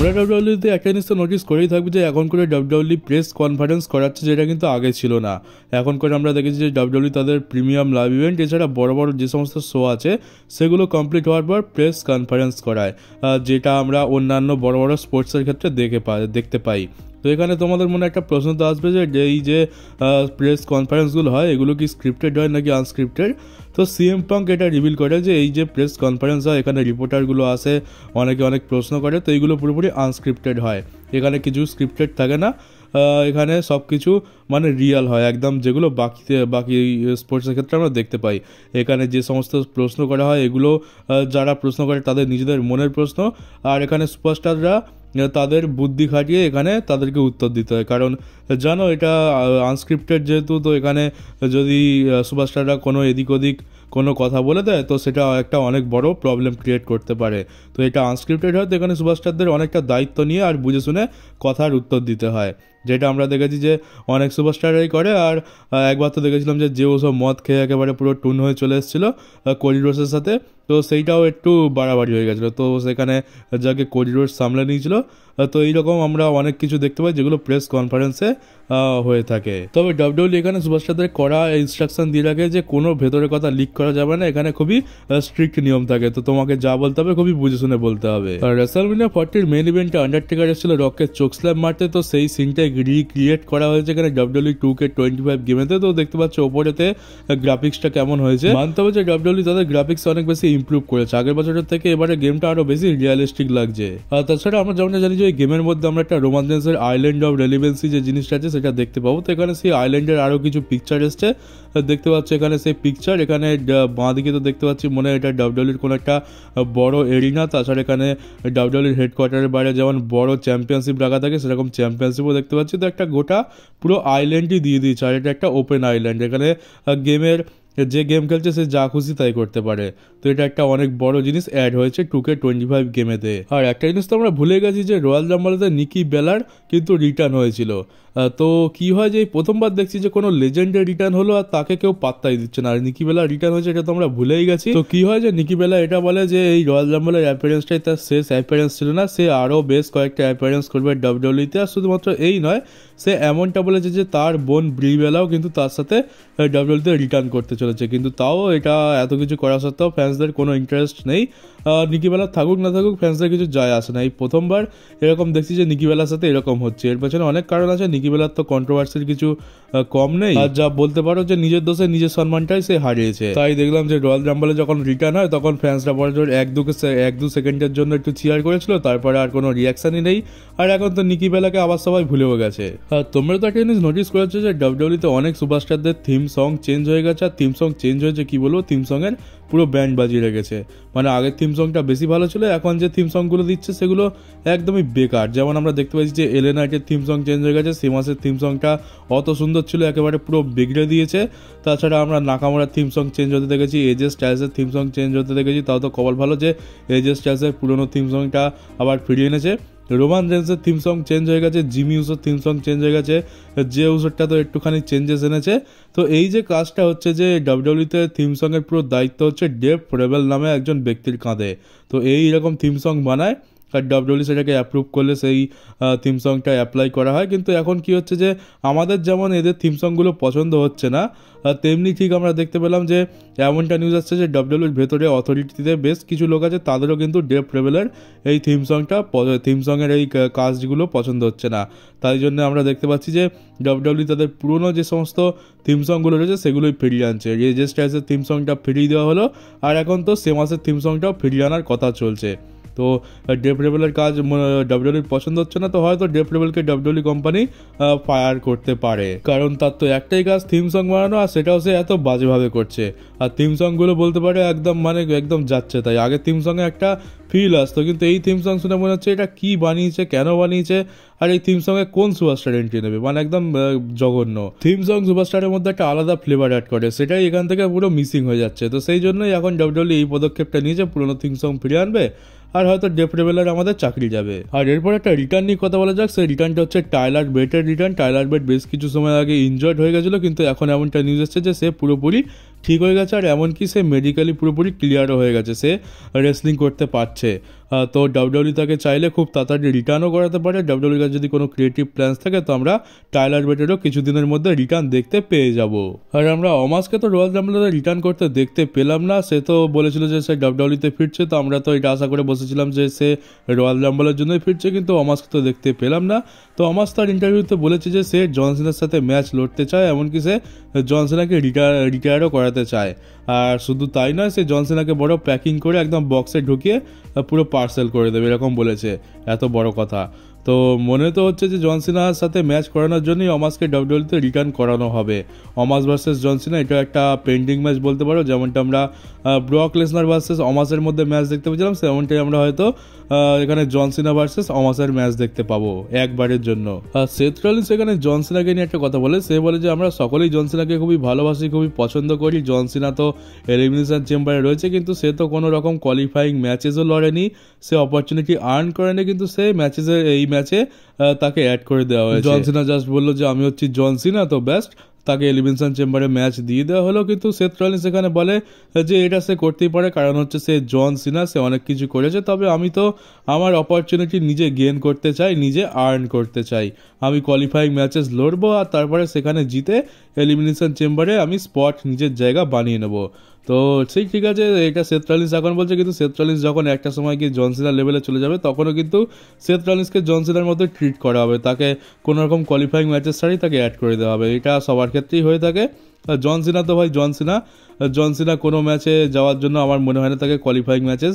তোমরা ডাব্লিউডাব্লিউতে একটা জিনিস তো নোটিস করেই থাকবে যে এখন করে ডাব্লিউডাব্লিউ প্রেস কনফারেন্স করাচ্ছে, যেটা কিন্তু আগে ছিল না। এখন করে আমরা দেখেছি যে ডাব্লিউডাব্লিউ তাদের প্রিমিয়াম লাইভ ইভেন্ট এছাড়া বড় বড় যে সমস্ত শো আছে সেগুলো কমপ্লিট হওয়ার পর প্রেস কনফারেন্স করায়, যেটা আমরা অন্যান্য বড় বড় স্পোর্টসের ক্ষেত্রে দেখতে পাই। তো এখানে তোমাদের মনে একটা প্রশ্ন তো আসবে যে এই যে প্রেস কনফারেন্সগুলো হয় এগুলো কি স্ক্রিপ্টেড হয় নাকি আনস্ক্রিপ্টেড। তো সিএম পাঙ্ক এটা রিভিল করে যে এই যে প্রেস কনফারেন্স হয় এখানে রিপোর্টারগুলো আসে, অনেকে অনেক প্রশ্ন করে, তো এইগুলো পুরোপুরি আনস্ক্রিপ্টেড হয়, এখানে কিছু স্ক্রিপ্টেড থাকে না। এখানে সব কিছু মানে রিয়াল হয় একদম, যেগুলো বাকি স্পোর্টসের ক্ষেত্রে আমরা দেখতে পাই। এখানে যে সমস্ত প্রশ্ন করা হয় এগুলো যারা প্রশ্ন করে তাদের নিজেদের মনের প্রশ্ন, আর এখানে সুপারস্টাররা তাদের বুদ্ধি খাটিয়ে এখানে তাদেরকে উত্তর দিতে হয়, কারণ জানো এটা আনস্ক্রিপ্টেড যেহেতু, তো এখানে যদি সুপারস্টাররা কোনো এদিক ওদিক কোনো কথা বলে দেয় তো সেটা একটা অনেক বড় প্রবলেম ক্রিয়েট করতে পারে। তো এটা আনস্ক্রিপ্টেড হয়, তো এখানে সুপারস্টারদের অনেকটা দায়িত্ব নিয়ে আর বুঝে শুনে কথার উত্তর দিতে হয়, যেটা আমরা দেখেছি যে অনেক সুপারস্টাররাই করে। আর একবার তো দেখেছিলাম যে ওসব মদ খেয়ে একেবারে পুরো টুন হয়ে চলে এসেছিলো কোডি রোডসের সাথে, তো সেইটাও একটু বাড়াবাড়ি হয়ে গেছিলো, তো সেখানে যাকে কোডি রোডস সামলে নিয়েছিল। তো এইরকম আমরা অনেক কিছু দেখতে পাই যেগুলো প্রেস কনফারেন্সে হয়ে থাকে। তবে ডাব্লিউডাব্লিউ এখানে সুপারস্টারদের করা ইনস্ট্রাকশন দিয়ে রাখে যে কোনো ভেতরের কথা লিক করা যাবে না, এখানে খুবই স্ট্রিক্ট নিয়ম থাকে, তো তোমাকে যা বলতে হবে খুবই বুঝে শুনে বলতে হবে। আর রেসলম্যানিয়া 40 মেইন ইভেন্টে আন্ডারটেকার এসেছিল রককে চোক স্ল্যাম মারতে, তো সেই সিনটাই রিক্রিয়েট করা হয়েছে এখানে ডাব্লিউডাব্লিউ 2K25 গেমেতে। তো দেখতে পাচ্ছ ওপরেতে গ্রাফিক্সটা কেমন হয়েছে, মানতে হবে যে ডাব্লিউডাব্লিউ তাদের গ্রাফিক্স অনেক বেশি ইমপ্রুভ করেছে আগের বছরের থেকে, এবারে গেমটা আরো বেশি রিয়েলিস্টিক লাগছে। আর তাছাড়া আমরা যেমন জানি যে এই গেমের মধ্যে আমরা একটা রোমান রেন্সের আইল্যান্ড অফ রেলিভেন্সি যে জিনিসটা আছে সেটা দেখতে পাবো। তো এখানে সেই আইল্যান্ডের আরো কিছু পিকচার এসছে, দেখতে পাচ্ছ এখানে সেই পিকচার। এখানে বাঁ দিকে তো দেখতে পাচ্ছি মনে হয় এটা ডাব্লিউডাব্লিউর কোনো একটা বড় এরিনা, তাছাড়া এখানে ডাব্লিউডাব্লিউর হেডকোয়ার্টারের বাইরে যেমন বড় চ্যাম্পিয়নশিপ রাখা থাকে সেরকম চ্যাম্পিয়নশিপও দেখতে পাচ্ছি। তো একটা গোটা পুরো আইল্যান্ডই দিয়ে দিয়েছে, আর এটা একটা ওপেন আইল্যান্ড, এখানে গেমের যে গেম খেলছে সে যা খুশি তাই করতে পারে। তো এটা একটা অনেক বড় জিনিস অ্যাড হয়েছে 2K25 গেমেতে। আর একটা জিনিস তো আমরা ভুলে গেছি যে রয়্যাল রাম্বলেতে নিকি বেলার কিন্তু রিটার্ন হয়েছিল। তো কি হয় যে প্রথমবার দেখছি যে কোনো লেজেন্ডের রিটার্ন হলো আর তাকে কেউ পাত্তাই দিচ্ছে না, আর নিকি বেলা রিটার্ন হয়েছে এটা তো আমরা ভুলেই গেছি। তো কি হয় যে নিকি বেলা এটা বলে যে এই রয়্যাল রাম্বলের অ্যাপিয়ারেন্সটাই তার শেষ অ্যাপিয়ারেন্স ছিল না, সে আরও বেশ কয়েকটা অ্যাপিয়ারেন্স করবে ডাব্লিউডাব্লিউতে। আর শুধুমাত্র এই নয়, সে এমনটা বলেছে যে তার বোন ব্রি বেলাও কিন্তু তার সাথে ডাব্লিউডাব্লিউতে রিটার্ন করতে চলেছে, কিন্তু তাও এটা এত কিছু করা সত্ত্বেও ফ্যান্সদের কোনো ইন্টারেস্ট নেই। নিকি বেলা থাকুক না থাকুক ফ্যান্সদের কিছু যায় আসে না। এই প্রথমবার এরকম দেখছি যে নিকি বেলার সাথে এরকম হচ্ছে, এর পেছনে অনেক কারণ আছে। নিকি বেলার তো কন্ট্রোভার্সির কিছু কম নেই, আর যা বলতে পারো যে নিজের দোষে নিজের সম্মানটাই সে হারিয়েছে। তাই দেখলাম যে রয়্যাল রাম্বলে যখন রিটার্ন হয় তখন ফ্যান্সরা বড় এক দু সেকেন্ডের জন্য একটু চিয়ার করেছিল, তারপরে আর কোনো রিয়াকশনই নেই। আর এখন তো নিকি বেলাকে আবার সবাই ভুলেও গেছে। তোমরা তো একটা জিনিস নোটিস করেছো যে ডাব্লিউডাব্লিউতে অনেক সুপারস্টারদের থিম সং চেঞ্জ হয়ে গেছে, আর থিম সং চেঞ্জ হয়েছে কি বলবো, থিম সং এর পুরো ব্যান্ড বাজিয়ে রেখেছে। মানে আগের থিম সংটা বেশি ভালো ছিল, এখন যে থিম সংগুলো দিচ্ছে সেগুলো একদমই বেকার। যেমন আমরা দেখতে পাচ্ছি যে এলএ নাইটের থিম সং চেঞ্জ হয়ে গেছে, সেমাসের থিম সংটা অত সুন্দর ছিল একেবারে পুরো বিগড়ে দিয়েছে। তাছাড়া আমরা নাকামোড়ার থিম সং চেঞ্জ হতে দেখেছি, এজে স্টাইলসের থিম সং চেঞ্জ হতে দেখেছি, তাও তো কপাল ভালো যে এজে স্টাইলসের পুরোনো থিম সংটা আবার ফিরিয়ে এনেছে। রোমান রেন্সের থিম সং চেঞ্জ হয়ে গেছে, জিমি উসোর থিম সং চেঞ্জ হয়ে গেছে, যে উসোরটা তো একটুখানি চেঞ্জেস এনেছে। তো এই যে কাজটা হচ্ছে যে ডাব্লিউডাব্লিউতে থিম সং এর পুরো দায়িত্ব হচ্ছে ডেভ রেবেল নামে একজন ব্যক্তির কাঁধে। তো এইরকম থিম সং বানায়, আর ডাব্লিউডাব্লিউ সেটাকে অ্যাপ্রুভ করলে সেই থিম সংটা অ্যাপ্লাই করা হয়। কিন্তু এখন কি হচ্ছে যে আমাদের যেমন এদের থিম সংগুলো পছন্দ হচ্ছে না, তেমনি ঠিক আমরা দেখতে পেলাম যে এমনটা নিউজ আসছে যে ডাব্লিউডাব্লিউর ভেতরে অথরিটিতে বেশ কিছু লোক আছে, তাদেরও কিন্তু ডেভ রেবেলের এই থিম সংয়ের এই কাজগুলো পছন্দ হচ্ছে না। তাই জন্য আমরা দেখতে পাচ্ছি যে ডাব্লিউডাব্লিউ তাদের পুরনো যে সমস্ত থিম সংগুলো রয়েছে সেগুলোই ফিরিয়ে আনছে। এজে স্টাইলসের থিম সংটা ফিরিয়ে দেওয়া হলো, আর এখন তো সেমাসের থিম সংটাও ফিরিয়ে আনার কথা চলছে। তো ডেভ রেবেলের কাজ ডাব্লিউডাব্লিউর পছন্দ হচ্ছে না, তো হয়তো ডেভ রেবেলকে ডাব্লিউডাব্লিউ কোম্পানি ফায়ার করতে পারে, কারণ তার তো একটাই কাজ থিম সং বানানো, আর সেটাও সে এত বাজেভাবে করছে। আর থিম সংগুলো বলতে পারে একদম যাচ্ছে তাই। আগের থিম সঙ্গে একটা ফিল আসতো, কিন্তু এই থিম সং শুনে মনে হচ্ছে এটা কি বানিয়েছে, কেন বানিয়েছে, আর এই থিম সঙ্গে কোন সুপারস্টার এন্ট্রি নেবে, মানে একদম জঘন্য। থিম সং সুপারস্টারের মধ্যে একটা আলাদা ফ্লেভার অ্যাড করে, সেটাই এখান থেকে পুরো মিসিং হয়ে যাচ্ছে। তো সেই জন্যই এখন ডাব্লিউডাব্লিউ এই পদক্ষেপটা নিয়েছে, পুরোনো থিম সং ফিরিয়ে আনবে, আর হয়তো ডেভ রেবেলের আমাদের চাকরি যাবে। আর এরপর একটা রিটার্ন নিয়ে কথা বলা যাক, সেই রিটার্নটা হচ্ছে টাইলার বেটের রিটার্ন। টাইলার বেট বেশ কিছু সময় আগে ইনজয়েড হয়ে গেছিলো, কিন্তু এখন এমনটা নিউজ এসেছে যে সে পুরোপুরি ঠিক হয়ে গেছে, আর এমনকি সে মেডিকেলি পুরোপুরি ক্লিয়ারও হয়ে গেছে, সে রেসলিং করতে পারছে। তো ডাব্লিউডাব্লিউ তাকে চাইলে খুব তাড়াতাড়ি রিটার্নও করাতে পারে। ডাব্লিউডাব্লিউর কাছে যদি কোনো ক্রিয়েটিভ প্ল্যান্স থাকে তো আমরা টাইলার বেটেরও কিছুদিনের মধ্যে রিটার্ন দেখতে পেয়ে যাব। আর আমরা অমাসকে তো রয়্যাল রাম্বলে রিটার্ন করতে দেখতে পেলাম না। সে তো বলেছিল যে সে ডাব্লিউডাব্লিউতে ফিরছে, তো আমরা তো এটা আশা করে বসেছিলাম যে সে রয়্যাল রাম্বলের জন্যই ফিরছে, কিন্তু অমাসকে তো দেখতে পেলাম না। তো অমাস তার ইন্টারভিউতে বলেছে যে সে জন সিনার সাথে ম্যাচ লড়তে চায়, এমনকি সে জন সিনাকে রিটায়ারও করাতে চায়। আর শুধু তাই নয়, সে জন সিনাকে বড় প্যাকিং করে একদম বক্সে ঢুকিয়ে পুরো পার্সেল করে দেবে, এরকম বলেছে। এত বড় কথা। তো মনে তো হচ্ছে যে জন সিনার সাথে ম্যাচ করানোর জন্যই অমাসকে ডাব্লিউডাব্লিউতে রিটার্ন করানো হবে। অমাস ভার্সেস জন সিনা এটা একটা পেন্ডিং ম্যাচ বলতে পারো, যেমনটা আমরা ব্রক লেসনার ভার্সেস অমাসের মধ্যে ম্যাচ দেখতে পেয়েছিলাম, সেমনটাই আমরা হয়তো এখানে জন সিনা ভার্সেস অমাসের ম্যাচ দেখতে পাবো একবারের জন্য। সেথ রলিন্স এখানে জন সিনাকে নিয়ে একটা কথা বলে, সে বলে যে আমরা সকলেই জন সিনাকে খুবই ভালোবাসি, খুবই পছন্দ করি। জন সিনা তো এলিমিনেশন চেম্বারে রয়েছে, কিন্তু সে তো কোনো রকম কোয়ালিফাইং ম্যাচেসও লড়েনি, সে অপরচুনিটি আর্ন করেনি, কিন্তু সে এই ম্যাচে তাকে অ্যাড করে দেওয়া হয়েছে। জন সিনা জাস্ট বললো যে আমি হচ্ছি জন সিনা, তো বেস্ট তাকে এলিমিনেশন চেম্বারে ম্যাচ দিয়ে দেওয়া হলো। কিন্তু সেথ রলিন্স এখানে বলে যে এটা সে করতেই পারে, কারণ হচ্ছে সে জন সিনা, সে অনেক কিছু করেছে, তবে আমি তো আমার অপরচুনিটি নিজে গেইন করতে চাই, নিজে আর্ন করতে চাই। আমি কোয়ালিফাইং ম্যাচেস লড়বো আর তারপরে সেখানে জিতে এলিমিনেশন চেম্বারে আমি স্পট নিজের জায়গা বানিয়ে নেব। তো সেই ঠিক আছে, এটা সেথ রলিন্স এখন বলছে, কিন্তু সেথ রলিন্স যখন একটা সময় গিয়ে জন সিনার লেভেলে চলে যাবে তখনও কিন্তু সেথ রলিন্সকে জন সিনার মতো ট্রিট করা হবে, তাকে কোনো রকম কোয়ালিফাইং ম্যাচেস ছাড়াই তাকে অ্যাড করে দেওয়া হবে। এটা সবার ক্ষেত্রেই হয়ে থাকে। জন সিনা তো ভাই জন সিনা কোনো ম্যাচে যাওয়ার জন্য আমার মনে হয় না তাকে কোয়ালিফাইং ম্যাচেস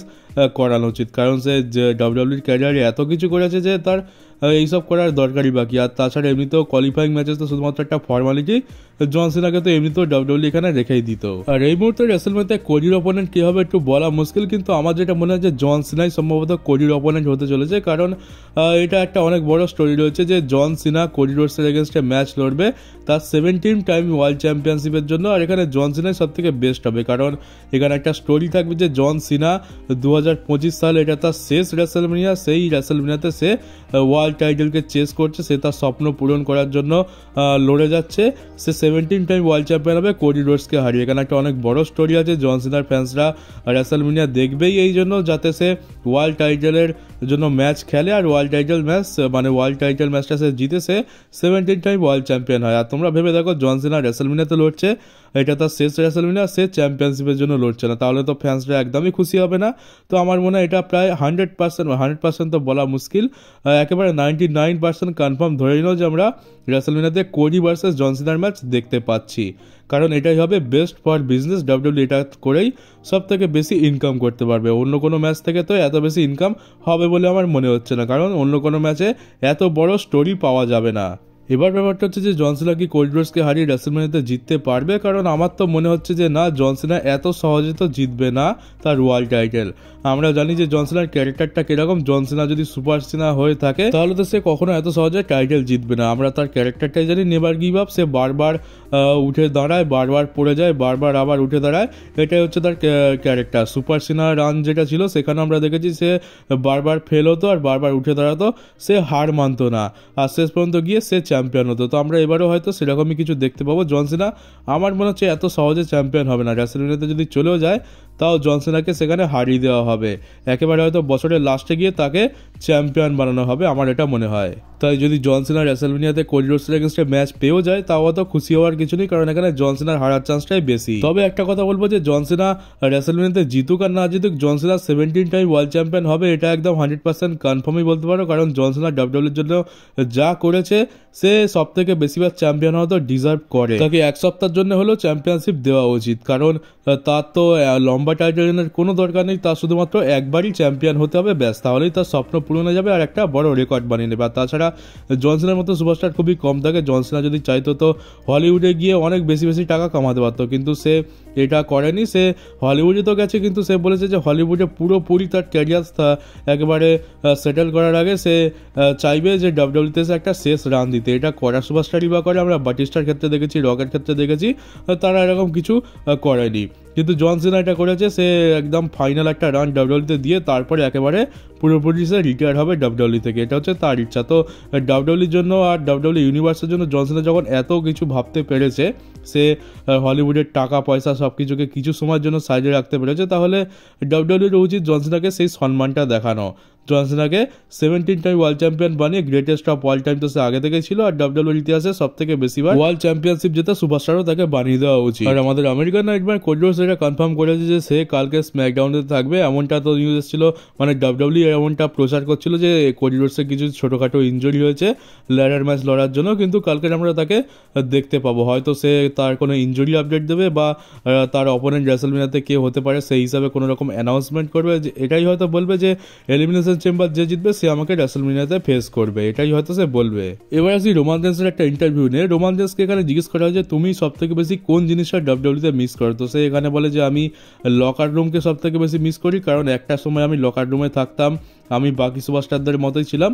করানো উচিত, কারণ সে ডাব্লিউডাব্লিউর ক্যারিয়ারে এত কিছু করেছে যে তার এইসব করার দরকারই বাকি। আর তাছাড়া এমনিতেও কোয়ালিফাইং ম্যাচেস তো শুধুমাত্র একটা ফর্মালিটি, জন সিনাকে তো এমনিতেও ডাব্লিউডাব্লিউ এখানে রেখেই দিত। আর এই মুহূর্তে রেসলম্যানিতে কোডির অপোনেন্ট কি হবে একটু বলা মুশকিল, কিন্তু আমার যেটা মনে হয় যে জন সিনাই সম্ভবত কোডির অপোনেন্ট হতে চলেছে, কারণ এটা একটা অনেক বড় স্টোরি রয়েছে যে জন সিনা কোডি রোডসের এগেনস্টে ম্যাচ লড়বে তার 17 টাইম ওয়ার্ল্ড চ্যাম্পিয়নশিপের জন্য। আর এখানে জন সিনাই সব থেকে বেস্ট হবে, কারণ এখানে একটা স্টোরি থাকবে যে জন সিনা 2025 সালে এটা তার শেষ রেসলম্যানিয়া, সেই রেসলম্যানিয়াতে সে ওয়ার্ল্ড টাইটেলকে চেস করছে, সে তার স্বপ্ন পূরণ করার জন্য লড়ে যাচ্ছে। সে 17 টাইম ওয়ার্ল্ড চ্যাম্পিয়ন হবে কোডি রোডসকে হারিয়ে। এখানে একটা অনেক বড় স্টোরি আছে, জন সিনার ফ্যান্সরা রেসলম্যানিয়া দেখবেই এই জন্য, যাতে সে ওয়ার্ল্ড টাইটেলের জন্য ম্যাচ খেলে, আর ওয়ার্ল্ড টাইটেল ম্যাচটা সে জিতে সে 17 টাইম ওয়ার্ল্ড চ্যাম্পিয়ন হয়। আর তোমরা ভেবে দেখো, জন সিনা রেসলম্যানিয়াতে লড়ছে, এটা তার শেষ রেসলম্যানিয়া, সে চ্যাম্পিয়নশিপের জন্য লড়ছে না, তাহলে তো ফ্যান্সরা একদমই খুশি হবে না। তো আমার মনে হয় এটা প্রায় 100% তো বলা মুশকিল, একেবারে 99% কনফার্ম ধরে নিল যে আমরা রেসলম্যানিয়াতে কোডি ভার্সেস জন সিনার ম্যাচ দেখতে পাচ্ছি, কারণ এটাই হবে বেস্ট ফর বিজনেস। ডাব্লিউডাব্লিউ এটা করেই সব থেকে বেশি ইনকাম করতে পারবে, অন্য কোনো ম্যাচ থেকে তো এত বেশি ইনকাম হবে বলে আমার মনে হচ্ছে না, কারণ অন্য কোনো ম্যাচে এত বড় স্টোরি পাওয়া যাবে না। এবার ব্যাপারটা হচ্ছে যে জন সিনা কি কোডি রোডসকে হারিয়ে রেসলম্যানিয়াতে জিততে পারবে, কারণ আমার তো মনে হচ্ছে যে না, জন সিনা এত সহজে তো জিতবে না তার ওয়ার্ল্ড টাইটেল। আমরা জানি যে জন সিনার ক্যারেক্টারটা কিরকম, জন সিনা যদি সুপার সিনা হয়ে থাকে তাহলে তো সে কখনো এত সহজে টাইটেল জিতবে না। আমরা তার ক্যারেক্টারটাই জানি, নেভার গিভ আপ, সে বারবার উঠে দাঁড়ায়, বারবার পড়ে যায়, বারবার আবার উঠে দাঁড়ায়, এটাই হচ্ছে তার ক্যারেক্টার। সুপার সিনা রান যেটা ছিল সেখানে আমরা দেখেছি সে বারবার ফেল হতো আর বারবার উঠে দাঁড়াতো, সে হার মানতো না, আর শেষ পর্যন্ত গিয়ে সে চ্যাম্পিয়ন হতো। তো আমরা এবারও হয়তো সেরকমই কিছু দেখতে পাবো। জন সিনা আমার মনে হচ্ছে এত সহজে চ্যাম্পিয়ন হবে না, রেসলম্যানিয়াতে যদি চলেও যায় তাও জন সিনাকে সেখানে হারিয়ে দেওয়া হবে, একেবারে হয়তো বছরের লাস্টে গিয়ে তাকে চ্যাম্পিয়ন বানানো হবে, আমার এটা মনে হয়। তাই যদি জন সিনা রেসলম্যানিয়াতে কোডি রোডসের এগেইনস্টে ম্যাচ পেয়েও যায় তাও অত খুশি হওয়ার কিছু নেই, কারণ এখানে জন সিনার হারার চান্সটাই বেশি। তবে একটা কথা বলবো যে জন সিনা রেসলম্যানিয়াতে জিতুক আর না জিতুক, জন সিনা 17 টাইম ওয়ার্ল্ড চ্যাম্পিয়ন হবে, এটা একদম 100% কনফার্মই বলতে পারো, কারণ জন সিনা ডাব্লিউডাব্লিউর জন্য যা করেছে সে সব থেকে বেশিবার চ্যাম্পিয়ন হওয়া তো ডিজার্ভ করে। তাকে এক সপ্তাহের জন্য হলেও চ্যাম্পিয়নশিপ দেওয়া উচিত, কারণ তার তো লম্বা টাইটেলের কোনো দরকার নেই, তার শুধুমাত্র একবারই চ্যাম্পিয়ন হতে হবে, ব্যাস, তাহলেই তার স্বপ্ন পূরণ হয়ে যাবে আর একটা বড় রেকর্ড বানিয়ে নেবে। আর তাছাড়া জন সিনার মতো সুপারস্টার খুবই কম থাকে, জন সিনা যদি চাইতো তো হলিউডে গিয়ে অনেক বেশি বেশি টাকা কামাতে পারতো, কিন্তু সে এটা করেনি। সে হলিউডে তো গেছে, কিন্তু সে বলেছে যে হলিউডে পুরোপুরি তার ক্যারিয়ার একেবারে সেটেল করার আগে সে চাইবে যে ডাব্লিউডাব্লিউতে সে একটা শেষ রান দিতে। এটা করা সুপারস্টারই বা করে, আমরা বাটিস্টার ক্ষেত্রে দেখেছি, রকের ক্ষেত্রে দেখেছি, তারা এরকম কিছু করেনি, কিন্তু জন সিনা এটা করেছে, সে একদম ফাইনাল একটা রান ডাব্লিউডাব্লিউতে দিয়ে তারপরে একেবারে পুরোপুরি সে রিটায়ার হবে ডাব্লিউডাব্লিউ থেকে, এটা হচ্ছে তার ইচ্ছা। তো ডাব্লিউডাব্লিউর জন্য আর ডাব্লিউডাব্লিউ ইউনিভার্সের জন্য জন সিনা যখন এত কিছু ভাবতে পেরেছে, সে হলিউডের টাকা পয়সা সব সব কিছুকে কিছু সময়ের জন্য সাইডে রাখতে পেরেছে, তাহলে ডাব্লিউডাব্লিউর উচিত জন সিনাকে সেই সম্মানটা দেখানো। জন সিনাকে 17 টাইম ওয়ার্ল্ড চ্যাম্পিয়ন বানিয়ে গ্রেটেস্ট অফ অল টাইম তো সে আগে থেকে ছিল, আর ডাব্লিউডাব্লিউর ইতিহাসে সব থেকে বেশিবার ওয়ার্ল্ড চ্যাম্পিয়নশিপ জেতা সুপারস্টারও তাকে বানিয়ে দেওয়া উচিত। আর আমাদের আমেরিকান নাইটম্যার কোডি রোডস এটা কনফার্ম করেছে যে সে কালকে স্ম্যাকডাউনে থাকবে, এমনটা তো নিউজ এসেছিল, মানে ডাব্লিউডাব্লিউ এমনটা প্রচার করছিল যে কোডি রোডসের কিছু ছোটোখাটো ইনজুরি হয়েছে ল্যাডার ম্যাচ লড়ার জন্য, কিন্তু কালকে আমরা তাকে দেখতে পাবো। হয়তো সে তার কোনো ইনজুরি আপডেট দেবে বা তার অপোনেন্ট রেসলম্যানিয়াতে কে হতে পারে সেই হিসাবে কোনো রকম অ্যানাউন্সমেন্ট করবে, এটাই হয়তো বলবে যে এলিমিনেশন চেম্বার যে জিতবে সে আমাকে রেসলম্যানিয়াতে ফেস করবে, এটাই হয়তো সে বলবে। এবার আসি রোমান রেন্সের একটা ইন্টারভিউ নিয়ে। রোমান রেন্সকে এখানে জিজ্ঞেস করা হয় যে তুমি সব থেকে বেশি কোন জিনিসটা ডাব্লিউডাব্লিউতে মিস করো, তো সে এখানে বলে যে আমি লকার রুমকে সব থেকে বেশি মিস করি, কারণ একটা সময় আমি লকার রুমে থাকতাম, আমি বাকি সুপারস্টারদের মতোই ছিলাম,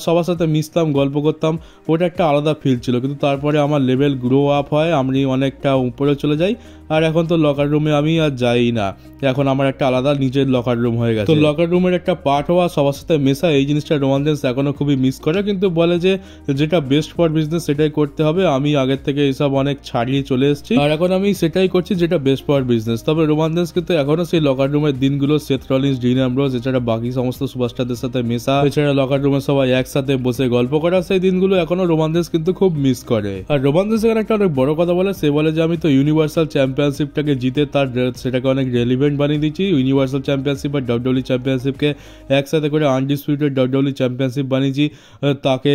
সবার সাথে মিশতাম, গল্প করতাম, ওটা একটা আলাদা ফিল ছিল। কিন্তু তারপরে আমার লেভেল গ্রো আপ হয়, আমি অনেকটা উপরে চলে যাই, আর এখন তো লকার রুমে আমি আর যাই না, এখন আমার একটা আলাদা নিজের লকার রুম হয়ে গেছে। তো লকার রুমের একটা পার্ট হওয়া, সবার সাথে মেশা, এই জিনিসটা রোমান রেন্স এখনো খুবই মিস করে, কিন্তু বলে যে যেটা বেস্ট ফর বিজনেস সেটাই করতে হবে, আমি আগের থেকে এইসব অনেক ছাড়িয়ে চলে এসেছি, আর এখন আমি সেটাই করছি যেটা বেস্ট ফর বিজনেস। তবে রোমান রেন্স কিন্তু এখনো সেই লকার রুমের দিনগুলো, সেথ রলিন্স, ডিন অ্যামব্রোস, এছাড়া বাকি সমস্ত সুপারস্টারদের সাথে মেশা, এছাড়া লকার রুমে সবাই একসাথে বসে গল্প করা, সেই দিনগুলো এখনো রোমান রেন্স কিন্তু খুব মিস করে। আর রোমান রেন্স এখানে একটা অনেক বড় কথা বলে, সে বলে যে আমি তো ইউনিভার্সাল চ্যাম্পিয়নশিপটাকে জিতে তার সেটাকে অনেক রেলিভেন্ট বানিয়ে দিচ্ছি, ইউনিভার্সাল চ্যাম্পিয়নশিপ আর ডাব্লিউডাব্লিউ চ্যাম্পিয়নশিপকে একসাথে করে আনডিসপিউটেড ডাব্লিউডাব্লিউ চ্যাম্পিয়নশিপ বানিয়েছি, তাকে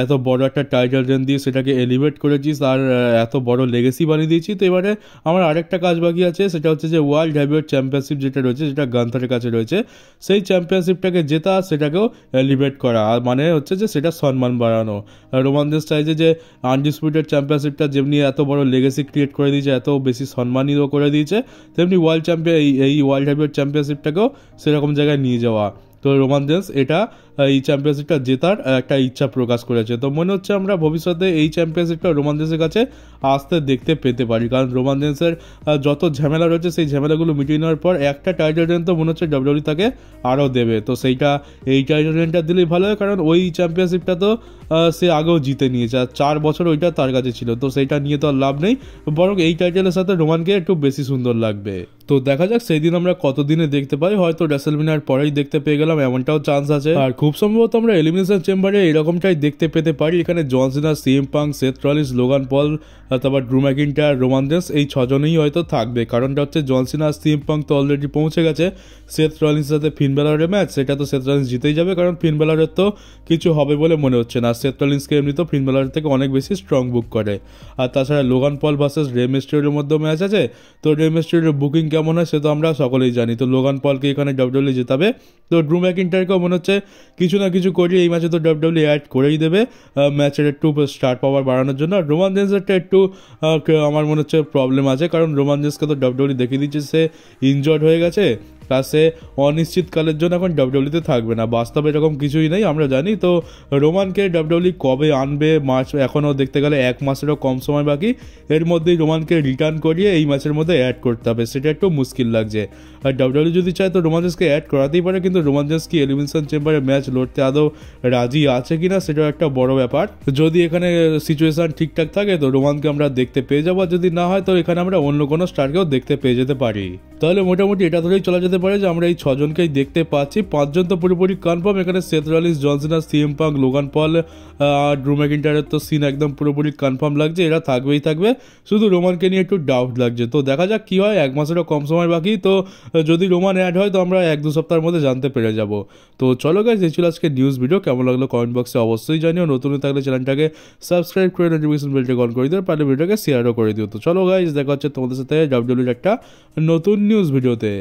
এত বড় একটা টাইটেল রেন দিয়ে সেটাকে এলিভেট করেছি, আর এত বড় লেগেসি বানিয়ে দিয়েছি। তো এবারে আমার আরেকটা কাজ বাকি আছে, সেটা হচ্ছে যে ওয়ার্ল্ড হেভিওয়েট চ্যাম্পিয়নশিপ যেটা রয়েছে, যেটা গান্থারের কাছে রয়েছে, সেই চ্যাম্পিয়নশিপটাকে জেতা, সেটাকেও এলিভেট করা, আর মানে হচ্ছে যে সেটা সম্মান বাড়ানো। রোমান রেন্স চাইছে যে আনডিসপিউটেড চ্যাম্পিয়নশিপটা যেমনি এত বড় লেগেসি ক্রিয়েট করে দিয়েছে, এত বেশি সম্মানিত করে দিয়েছে, তেমনি ওয়ার্ল্ড চ্যাম্পিয়ন এই ওয়ার্ল্ড হেভিওয়েট চ্যাম্পিয়নশিপটাকেও সেরকম জায়গায় নিয়ে যাওয়া। তো রোমান রেন্স এটা এই চ্যাম্পিয়নশিপটা জেতার একটা ইচ্ছা প্রকাশ করেছে। তো মনে হচ্ছে আমরা ভবিষ্যতে এই চ্যাম্পিয়নশিপটা রোমান রেন্সের কাছে আসতে দেখতে পেতে পারি, কারণ রোমান রেন্সের যত ঝামেলা রয়েছে সেই ঝামেলাগুলো মিটিয়ে নেওয়ার পর একটা টাইটেল রেন তো মনে হচ্ছে ডাব্লিউডাব্লিউ তাকে আরও দেবে, তো সেইটা এই টাইটেল রেনটা দিলেই ভালো হয়, কারণ ওই চ্যাম্পিয়নশিপটা তো সে আগেও জিতে নিয়েছে, আর 4 বছর ওইটা তার কাছে ছিল, তো সেইটা নিয়ে তো আর লাভ নেই, বরং এই টাইটেলের সাথে রোমানকে একটু বেশি সুন্দর লাগবে। তো দেখা যাক সেই দিন আমরা কতদিনে দেখতে পাই, হয়তো রেসলম্যানিয়ার পরেই দেখতে পেয়ে গেলাম, এমনটাও চান্স আছে, আর খুব সম্ভবত আমরা এলিমিনেশন চেম্বারে এরকমটাই দেখতে পেতে পারি। এখানে John Cena, CM Punk, Seth Rollins, Logan Paul, তারপর ড্রু ম্যাকিন্টায়ার, রোমান রেন্স, এই 6 জনেই হয়তো থাকবে। কারণটা হচ্ছে জন সিনা আর সিএম পাঙ্ক তো অলরেডি পৌঁছে গেছে, সেথ রলিন্সের সাথে ফিন বেলারের ম্যাচ, সেটা তো সেথ রলিন্স জিতেই যাবে, কারণ ফিন বেলারের তো কিছু হবে বলে মনে হচ্ছে না, সেথ রলিন্সকে এমনি তো ফিন বেলারের থেকে অনেক বেশি স্ট্রং বুক করে। আর তাছাড়া লোগান পল ভার্সেস রে মিস্টেরিওর মধ্যে ম্যাচ আছে, তো রে মিস্টেরিওর বুকিং কেমন হয় সে তো আমরা সকলেই জানি, তো লোগান পলকে এখানে ডাব্লিউডাব্লিউ জেতাবে। তো ড্রু ম্যাকিন্টায়ারকেও মনে হচ্ছে কিছু না কিছু করিয়ে এই ম্যাচে তো ডাব্লিউডাব্লিউ অ্যাড করেই দেবে, ম্যাচের একটু স্টার পাওয়ার বাড়ানোর জন্য। আর রোমান রেন্সেরটা একটু আমার মনে হচ্ছে প্রবলেম আছে, কারণ রোমান রেন্সকে তো ডাব্লিউডাব্লিউ দেখিয়ে দিচ্ছে সে ইনজর্ড হয়ে গেছে, তা সে অনিশ্চিতকালের জন্য এখন ডাব্লিউডাব্লিউতে থাকবে না, বাস্তবে এরকম কিছুই নেই আমরা জানি। তো রোমানকে ডাব্লিউডাব্লিউ কবে আনবে, মার্চ এখনও দেখতে গেলে 1 মাসেরও কম সময় বাকি, এর মধ্যেই রোমানকে রিটার্ন করিয়ে এই ম্যাচের মধ্যে অ্যাড করতে হবে, সেটা একটু মুশকিল লাগছে। আর ডাব্লিউডাব্লিউ যদি চায় তো রোমান রেন্সকে অ্যাড করাতেই পারে, কিন্তু রোমান রেন্স কি এলিমিনেশন চেম্বারে ম্যাচ লড়তে আদৌ রাজি আছে কিনা সেটাও একটা বড় ব্যাপার। যদি এখানে সিচুয়েশন ঠিকঠাক থাকে তো রোমানকে আমরা দেখতে পেয়ে যাবো, যদি না হয় তো এখানে আমরা অন্য কোনো স্টারকেও দেখতে পেয়ে যেতে পারি। তাহলে মোটামুটি এটা ধরেই চলা যেতে পারে যে আমরা এই 6 জনকেই দেখতে পাচ্ছি, 5 জন তো পুরোপুরি কনফার্ম, এখানে সেথ রলিন্স, জন Cena, CM punk, Logan Paul আর ড্রু ম্যাকিন্টায়ারের তো সিন একদম পুরোপুরি কনফার্ম লাগছে, এরা থাকবেই থাকবে, শুধু রোমানকে নিয়ে একটু ডাউট লাগছে। তো দেখা যাক কি হয়, 1 মাসেরও কম সময় বাকি, তো যদি রোমান অ্যাড হয় তো আমরা 1-2 সপ্তাহের মধ্যে জানতে পেরে যাব। তো চলো গাইস, এই ছিল আজকে নিউজ ভিডিও, কেমন লাগলো কমেন্ট বক্সে অবশ্যই জানিও, নতুন থাকলে চ্যানেলটাকে সাবস্ক্রাইব করে নোটিফিকেশন বেলটাকে অন করে দিও, পারলে ভিডিওটাকে শেয়ারও করে দিও। তো চলো গাইস, দেখা হচ্ছে তোমাদের সাথে ডাব্লিউডাব্লিউর একটা নতুন নিউজ ভিডিওতে।